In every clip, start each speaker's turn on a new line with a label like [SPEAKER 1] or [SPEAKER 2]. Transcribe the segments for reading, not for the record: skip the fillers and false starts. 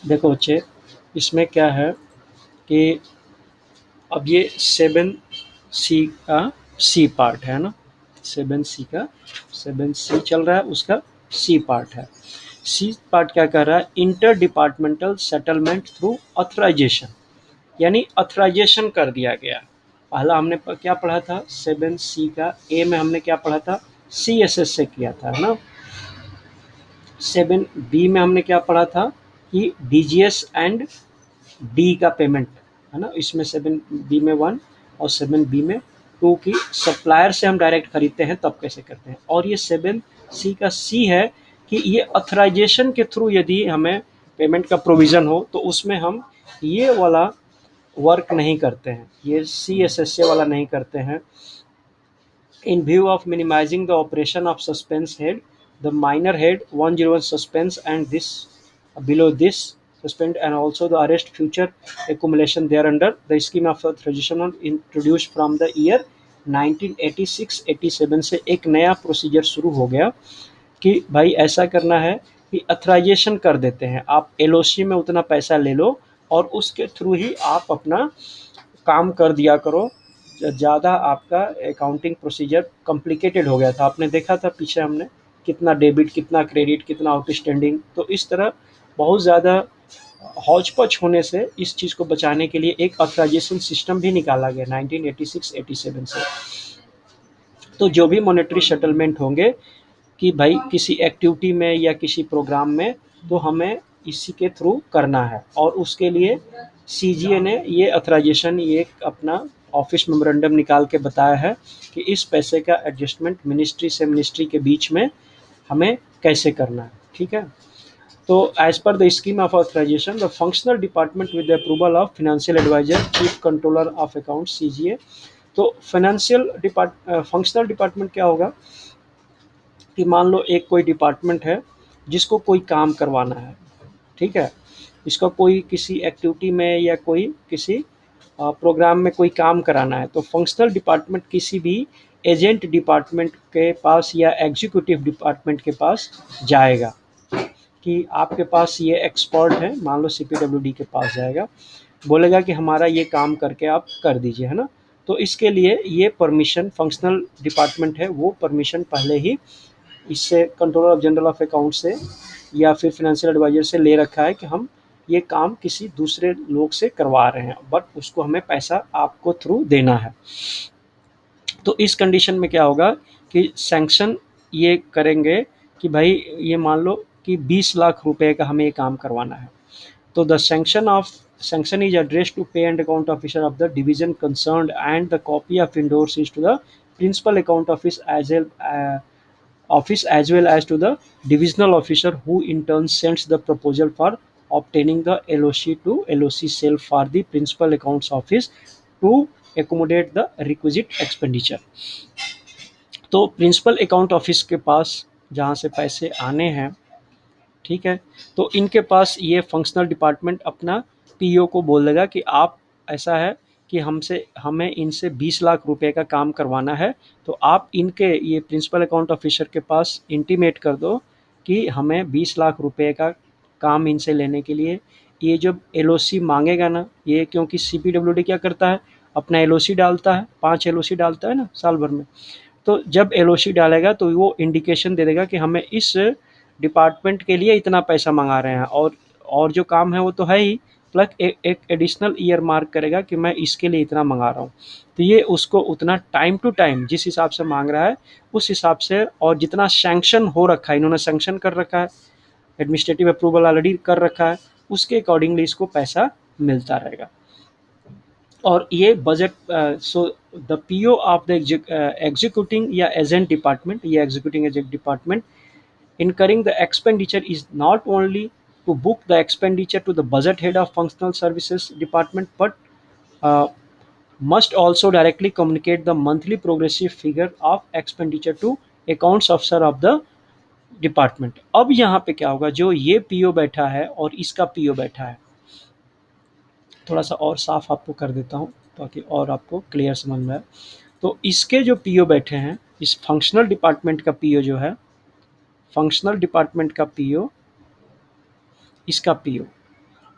[SPEAKER 1] देखो बच्चे, इसमें क्या है कि अब ये 7C का सी पार्ट है ना, 7C चल रहा है, उसका सी पार्ट है। सी पार्ट क्या कर रहा है, inter departmental settlement through authorisation, यानी ऑथराइजेशन कर दिया गया। पहला हमने क्या पढ़ा था, 7C का ए में हमने क्या पढ़ा था, CSS से किया था, है ना। 7B में हमने क्या पढ़ा था कि DGS एंड डी का पेमेंट, है ना। इसमें 7B में 1 और 7B में 2 की सप्लायर से हम डायरेक्ट खरीदते हैं तब कैसे करते हैं। और ये 7C का सी है कि ये ऑथराइजेशन के थ्रू यदि हमें पेमेंट का प्रोविज़न हो तो उसमें हम ये वाला वर्क नहीं करते हैं, ये CSSA वाला नहीं करते हैं। In view of minimizing the operation of suspense head, the minor head 101 suspense and this below this suspend and also the arrest future accumulation thereunder. The scheme of authorization was introduced from the year 1986-87 से एक नया procedure शुरू हो गया कि भाई ऐसा करना है कि अथराइजेशन कर देते हैं, आप LOC में उतना पैसा ले लो और उसके थ्रू ही आप अपना काम कर दिया करो। ज़्यादा आपका अकाउंटिंग प्रोसीजर कॉम्प्लिकेटेड हो गया था, आपने देखा था पीछे हमने कितना डेबिट, कितना क्रेडिट, कितना आउटस्टैंडिंग। तो इस तरह बहुत ज़्यादा हौच-पच होने से इस चीज़ को बचाने के लिए एक ऑथराइजेशन सिस्टम भी निकाला गया 1986-87 से। तो जो भी मॉनेटरी सेटलमेंट होंगे कि भाई किसी एक्टिविटी में या किसी प्रोग्राम में, तो हमें इसी के थ्रू करना है। और उसके लिए CGA ने ये ऑथराइजेशन, ये अपना ऑफिस मेमोरेंडम निकाल के बताया है कि इस पैसे का एडजस्टमेंट मिनिस्ट्री से मिनिस्ट्री के बीच में हमें कैसे करना है, ठीक है। तो as per the scheme of authorisation, the functional department with the approval of financial advisor, chief controller of account CGA। तो फंक्शनल डिपार्टमेंट क्या होगा कि मान लो एक कोई डिपार्टमेंट है जिसको कोई काम करवाना है, ठीक है, इसका कोई किसी एक्टिविटी में या कोई किसी प्रोग्राम में कोई काम कराना है, तो फंक्शनल डिपार्टमेंट किसी भी एजेंट डिपार्टमेंट के पास या एग्जीक्यूटिव डिपार्टमेंट के पास जाएगा कि आपके पास ये एक्सपर्ट है, मान लो CPWD के पास जाएगा, बोलेगा कि हमारा ये काम करके आप कर दीजिए, है ना। तो इसके लिए ये परमिशन फंक्शनल डिपार्टमेंट है, वो परमिशन पहले ही इससे कंट्रोलर जनरल ऑफ अकाउंट से या फिर फाइनेंशियल एडवाइजर से ले रखा है कि हम ये काम किसी दूसरे लोग से करवा रहे हैं, बट उसको हमें पैसा आपको थ्रू देना है। तो इस कंडीशन में क्या होगा कि सैंक्शन ये करेंगे कि भाई ये मान लो कि 20 लाख रुपए का हमें ये काम करवाना है। तो the sanction is addressed to pay and account officer of the division concerned, and the copy of indoors is to the principal account office as well as to the divisional officer, who in turn sends the proposal for obtaining the LOC to LOC cell for the principal accounts office to accommodate the requisite expenditure। तो principal account office के पास जहाँ से पैसे आने हैं, ठीक है, तो इनके पास ये फंक्शनल डिपार्टमेंट अपना PO को बोल देगा कि आप, ऐसा है कि हमें इनसे 20 लाख रुपए का काम करवाना है, तो आप इनके ये प्रिंसिपल अकाउंट ऑफिसर के पास इंटीमेट कर दो कि हमें 20 लाख रुपए का काम इनसे लेने के लिए ये जब LOC मांगेगा ना, ये क्योंकि CPWD क्या करता है, अपना LOC डालता है, 5 LOC डालता है ना साल भर में। तो जब LOC डालेगा तो वो इंडिकेशन दे देगा कि हमें इस डिपार्टमेंट के लिए इतना पैसा मंगा रहे हैं, और जो काम है वो तो है ही, प्लस एक एडिशनल ईयर मार्क करेगा कि मैं इसके लिए इतना मंगा रहा हूँ। तो ये उसको उतना टाइम टू टाइम जिस हिसाब से मांग रहा है उस हिसाब से, और जितना सैंक्शन हो रखा है, इन्होंने सैंक्शन कर रखा है, एडमिनिस्ट्रेटिव अप्रूवल ऑलरेडी कर रखा है, उसके अकॉर्डिंगली इसको पैसा मिलता रहेगा। और ये budget, so the PO of the executing या एजेंट डिपार्टमेंट, ये executing agent department incurring the expenditure is not only to book the expenditure to the budget head of functional services department, but uh, must also directly communicate the monthly progressive figure of expenditure to accounts officer of the department. अब यहाँ पे क्या होगा, जो ये PO बैठा है और इसका PO बैठा है, थोड़ा सा और साफ आपको कर देता हूँ ताकि और आपको क्लियर समझ में आए। तो इसके जो PO बैठे हैं, इस फंक्शनल डिपार्टमेंट का PO जो है, फंक्शनल डिपार्टमेंट का PO, इसका PO,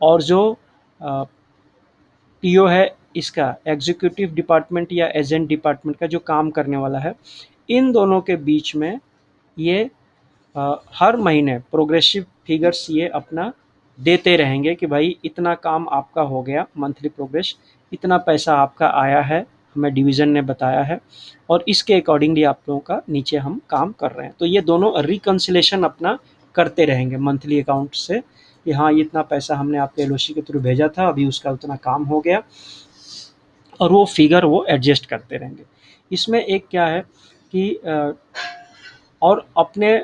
[SPEAKER 1] और जो पीओ है इसका एग्जीक्यूटिव डिपार्टमेंट या एजेंट डिपार्टमेंट का जो काम करने वाला है, इन दोनों के बीच में ये हर महीने प्रोग्रेसिव फिगर्स ये अपना देते रहेंगे कि भाई इतना काम आपका हो गया, मंथली प्रोग्रेस, इतना पैसा आपका आया है, हमें डिवीज़न ने बताया है और इसके अकॉर्डिंगली आप लोगों का नीचे हम काम कर रहे हैं। तो ये दोनों रिकन्सिलेशन अपना करते रहेंगे मंथली अकाउंट से कि हाँ, ये इतना पैसा हमने आपके एलओसी के थ्रू भेजा था, अभी उसका उतना काम हो गया, और वो फिगर वो एडजस्ट करते रहेंगे। इसमें एक क्या है कि और अपने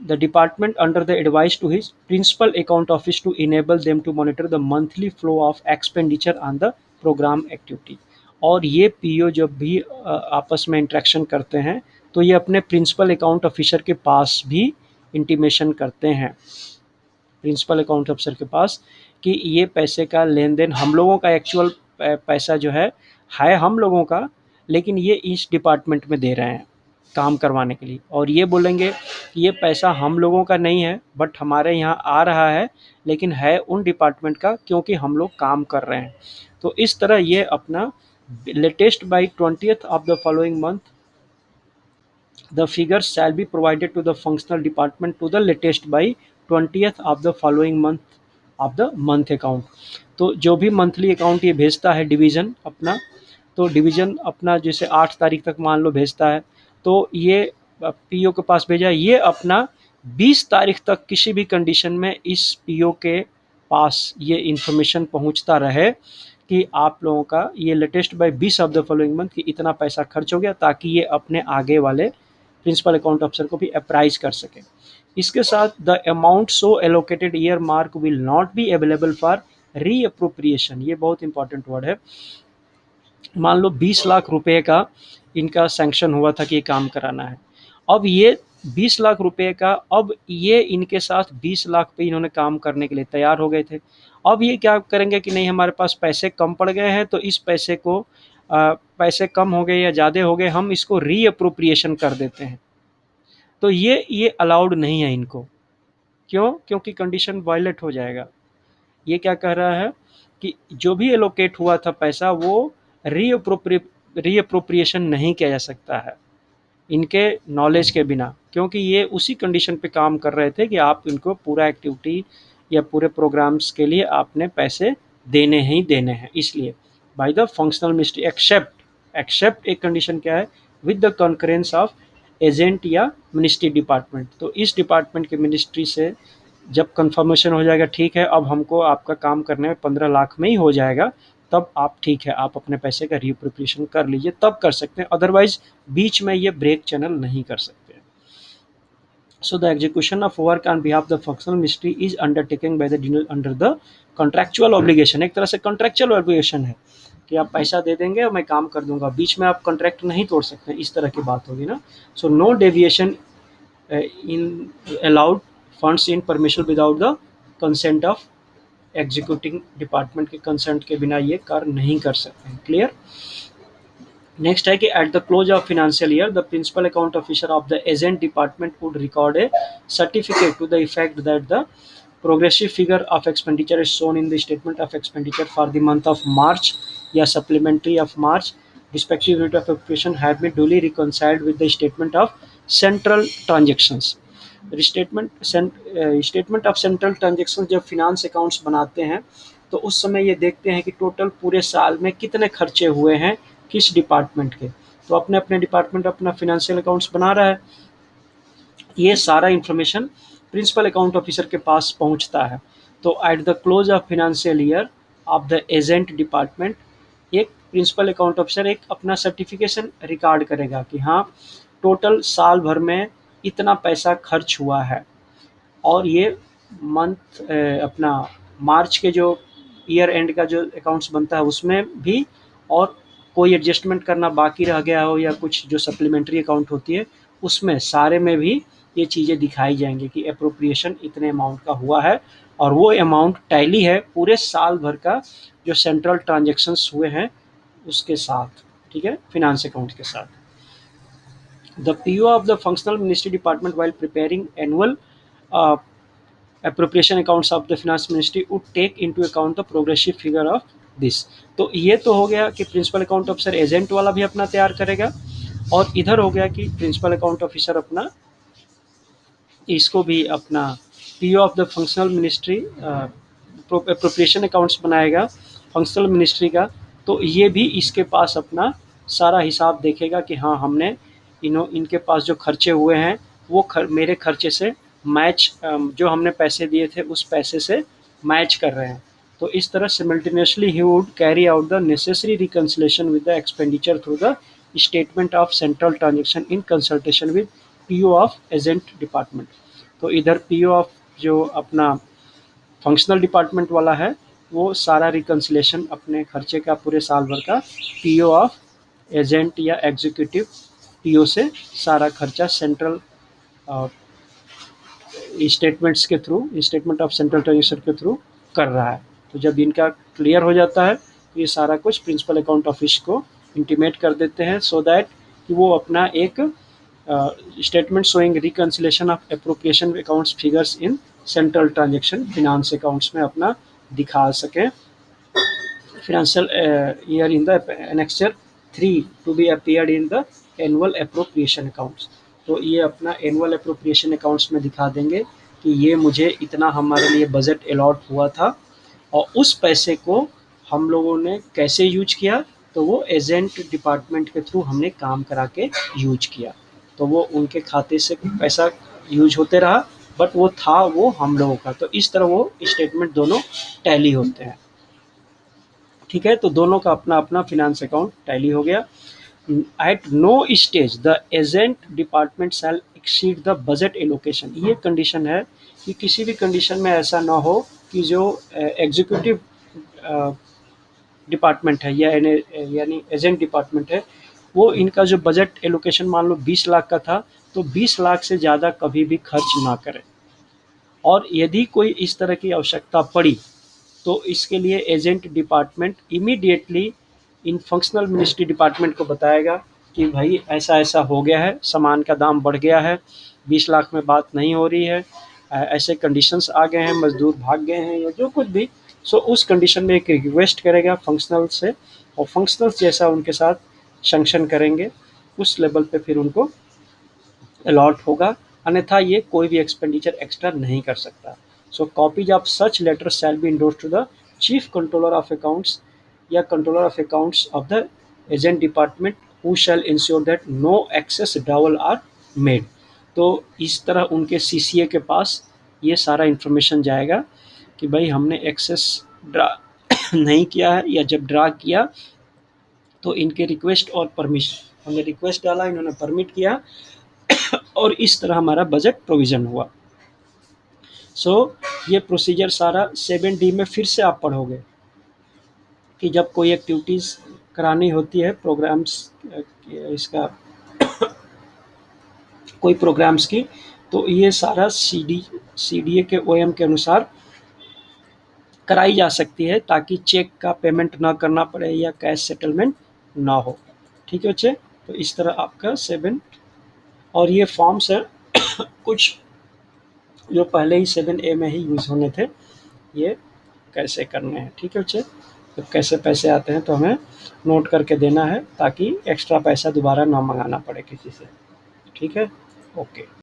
[SPEAKER 1] the department under the advice to his principal account office to enable them to monitor the monthly flow of expenditure on the program activity। और ये पीओ जब भी आपस में इंटरेक्शन करते हैं तो ये अपने प्रिंसिपल अकाउंट ऑफिसर के पास भी इंटीमेशन करते हैं, प्रिंसिपल अकाउंट ऑफिसर के पास, कि ये पैसे का लेन देन हम लोगों का एक्चुअल पैसा जो है हम लोगों का, लेकिन ये इस डिपार्टमेंट में दे रहे हैं काम करवाने के लिए, और ये बोलेंगे कि ये पैसा हम लोगों का नहीं है बट हमारे यहाँ आ रहा है, लेकिन है उन डिपार्टमेंट का क्योंकि हम लोग काम कर रहे हैं। तो इस तरह ये अपना latest by 20th of the following month the figures shall be provided to the functional department to the latest by 20th of the following month of the month account। तो जो भी मंथली अकाउंट ये भेजता है division अपना, तो division अपना जैसे 8 तारीख तक मान लो भेजता है, तो ये पीओ के पास भेजा, ये अपना 20 तारीख तक किसी भी कंडीशन में इस पीओ के पास ये इन्फॉर्मेशन पहुंचता रहे कि आप लोगों का ये latest by 20 of the following month कि इतना पैसा खर्च हो गया, ताकि ये अपने आगे वाले प्रिंसिपल अकाउंट ऑफिसर को भी अप्राइज कर सके। इसके साथ the amount so allocated earmarked will not be available for reappropriation. ये बहुत इंपॉर्टेंट वर्ड है। मान लो 20 लाख रुपए का इनका सैंक्शन हुआ था कि ये काम कराना है, अब ये 20 लाख रुपए का, अब ये इनके साथ 20 लाख पे इन्होंने काम करने के लिए तैयार हो गए थे। अब ये क्या करेंगे कि नहीं, हमारे पास पैसे कम पड़ गए हैं तो इस पैसे को पैसे कम हो गए या ज़्यादा हो गए, हम इसको रीअप्रोप्रिएशन कर देते हैं। तो ये अलाउड नहीं है इनको। क्यों? क्योंकि कंडीशन वायलेट हो जाएगा। ये क्या कह रहा है कि जो भी एलोकेट हुआ था पैसा वो रीअप्रोप्रिएशन नहीं किया जा सकता है इनके नॉलेज के बिना, क्योंकि ये उसी कंडीशन पे काम कर रहे थे कि आप इनको पूरा एक्टिविटी या पूरे प्रोग्राम्स के लिए आपने पैसे देने ही देने हैं। इसलिए by the functional ministry except एक कंडीशन क्या है, with the concurrence of agent या मिनिस्ट्री डिपार्टमेंट। तो इस डिपार्टमेंट के मिनिस्ट्री से जब कंफर्मेशन हो जाएगा ठीक है अब हमको आपका काम करने में 15 लाख में ही हो जाएगा, तब आप ठीक है आप अपने पैसे का रीअप्रोप्रिएशन कर लीजिए, तब कर सकते हैं, अदरवाइज बीच में ये ब्रेक चैनल नहीं कर सकते। So the execution of work on behalf of the functional ministry is undertaken by the under the contractual obligation। एक तरह से contractual obligation है कि आप पैसा दे देंगे और मैं काम कर दूंगा, बीच में आप कॉन्ट्रैक्ट नहीं तोड़ सकते, इस तरह की बात होगी ना। So no deviation in allowed funds in permission without the consent of executing department के कंसेंट के बिना ये कार्य नहीं कर सकते हैं। क्लियर? नेक्स्ट है कि at the close of financial year the principal account officer of the agent department would record a certificate to the effect that the progressive figure of expenditure is shown in the statement of expenditure for the month of March या supplementary of March respective unit of appropriation have been duly reconciled with the statement of central transactions। Statement of central transaction जब finance accounts बनाते हैं तो उस समय ये देखते हैं कि टोटल पूरे साल में कितने खर्चे हुए हैं किस डिपार्टमेंट के, तो अपने अपने डिपार्टमेंट अपना फिनेंशियल अकाउंट्स बना रहा है, ये सारा इन्फॉर्मेशन प्रिंसिपल अकाउंट ऑफिसर के पास पहुंचता है। तो eight the close of financial year of the agent department एक प्रिंसिपल अकाउंट ऑफिसर एक अपना सर्टिफिकेशन रिकॉर्ड करेगा कि हाँ टोटल साल भर में इतना पैसा खर्च हुआ है, और ये मंथ अपना मार्च के जो ईयर एंड का जो अकाउंट्स बनता है उसमें भी, और कोई एडजस्टमेंट करना बाकी रह गया हो या कुछ जो सप्लीमेंट्री अकाउंट होती है उसमें सारे में भी ये चीज़ें दिखाई जाएंगी कि अप्रोप्रिएशन इतने अमाउंट का हुआ है, और वो अमाउंट टैली है पूरे साल भर का जो सेंट्रल ट्रांजेक्शन्स हुए हैं उसके साथ, ठीक है, फिनांस अकाउंट के साथ। The PO of the functional ministry department while preparing annual uh, appropriation accounts of the finance ministry would take into account the progressive figure of this. तो ये तो हो गया कि प्रिंसिपल अकाउंट ऑफिसर एजेंट वाला भी अपना तैयार करेगा, और इधर हो गया कि प्रिंसिपल अकाउंट ऑफिसर अपना इसको भी अपना PO of the functional ministry appropriation accounts बनाएगा फंक्शनल मिनिस्ट्री का। तो ये भी इसके पास अपना सारा हिसाब देखेगा कि हाँ हमने इनके पास जो खर्चे हुए हैं वो मेरे खर्चे से मैच, जो हमने पैसे दिए थे उस पैसे से मैच कर रहे हैं। तो इस तरह simultaneously he would carry out the necessary reconciliation with the expenditure through the statement of central transaction in consultation with PO of agent department. तो इधर पीओ ऑफ जो अपना फंक्शनल डिपार्टमेंट वाला है वो सारा रिकन्सिलेशन अपने खर्चे का पूरे साल भर का पीओ ऑफ एजेंट या एग्जीक्यूटिव पीओ से सारा खर्चा सेंट्रल स्टेटमेंट्स के through, statement of central transaction के थ्रू कर रहा है। तो जब इनका क्लियर हो जाता है तो ये सारा कुछ प्रिंसिपल अकाउंट ऑफिस को इंटीमेट कर देते हैं, सो दैट कि वो अपना एक statement showing reconciliation of appropriation accounts figures in central transaction finance accounts में अपना दिखा सकें। financial year in the annexure 3 to be appeared in the annual appropriation accounts। तो ये अपना एनुअल अप्रोप्रिएशन अकाउंट्स में दिखा देंगे कि ये मुझे इतना हमारे लिए बजट अलॉट हुआ था, और उस पैसे को हम लोगों ने कैसे यूज किया, तो वो एजेंट डिपार्टमेंट के थ्रू हमने काम करा के यूज किया। तो वो उनके खाते से पैसा यूज होते रहा, बट वो था वो हम लोगों का। तो इस तरह वो स्टेटमेंट दोनों टैली होते हैं। ठीक है, तो दोनों का अपना अपना फिनांस अकाउंट टैली हो गया। At no stage the agent department shall exceed the budget allocation. ये कंडीशन है कि किसी भी कंडीशन में ऐसा ना हो कि जो एग्जीक्यूटिव डिपार्टमेंट है या यानी एजेंट डिपार्टमेंट है, वो इनका जो बजट एलोकेशन मान लो 20 लाख का था, तो 20 लाख से ज़्यादा कभी भी खर्च ना करें। और यदि कोई इस तरह की आवश्यकता पड़ी तो इसके लिए agent department immediately in functional ministry department को बताएगा कि भाई ऐसा ऐसा हो गया है, सामान का दाम बढ़ गया है, 20 लाख में बात नहीं हो रही है, ऐसे कंडीशंस आ गए हैं, मजदूर भाग गए हैं या जो कुछ भी। सो उस कंडीशन में एक रिक्वेस्ट करेगा फंक्शनल से, और फंक्शनल जैसा उनके साथ सैंक्शन करेंगे उस लेवल पे फिर उनको अलॉट होगा, अन्यथा ये कोई भी एक्सपेंडिचर एक्स्ट्रा नहीं कर सकता। So copies of such letter shall be endorse to the chief controller of accounts या controller of accounts of the agent department who shall ensure that no excess drawal are made. तो इस तरह उनके CCA के पास ये सारा information जाएगा कि भाई हमने एक्सेस ड्रा नहीं किया है, या जब ड्रा किया तो इनके रिक्वेस्ट और परमिशन, हमने रिक्वेस्ट डाला, इन्होंने परमिट किया, और इस तरह हमारा बजट प्रोविज़न हुआ। सो ये प्रोसीजर सारा 7D में फिर से आप पढ़ोगे कि जब कोई एक्टिविटीज़ करानी होती है प्रोग्राम्स, इसका कोई प्रोग्राम्स की, तो ये सारा CDA के OM के अनुसार कराई जा सकती है, ताकि चेक का पेमेंट ना करना पड़े या कैश सेटलमेंट ना हो। ठीक है बच्चे, तो इस तरह आपका 7, और ये फॉर्म्स है कुछ जो पहले ही 7A में ही यूज़ होने थे, ये कैसे करने हैं। ठीक है बच्चे, जब कैसे पैसे आते हैं तो हमें नोट करके देना है, ताकि एक्स्ट्रा पैसा दोबारा ना मंगाना पड़े किसी से। ठीक है, ओके।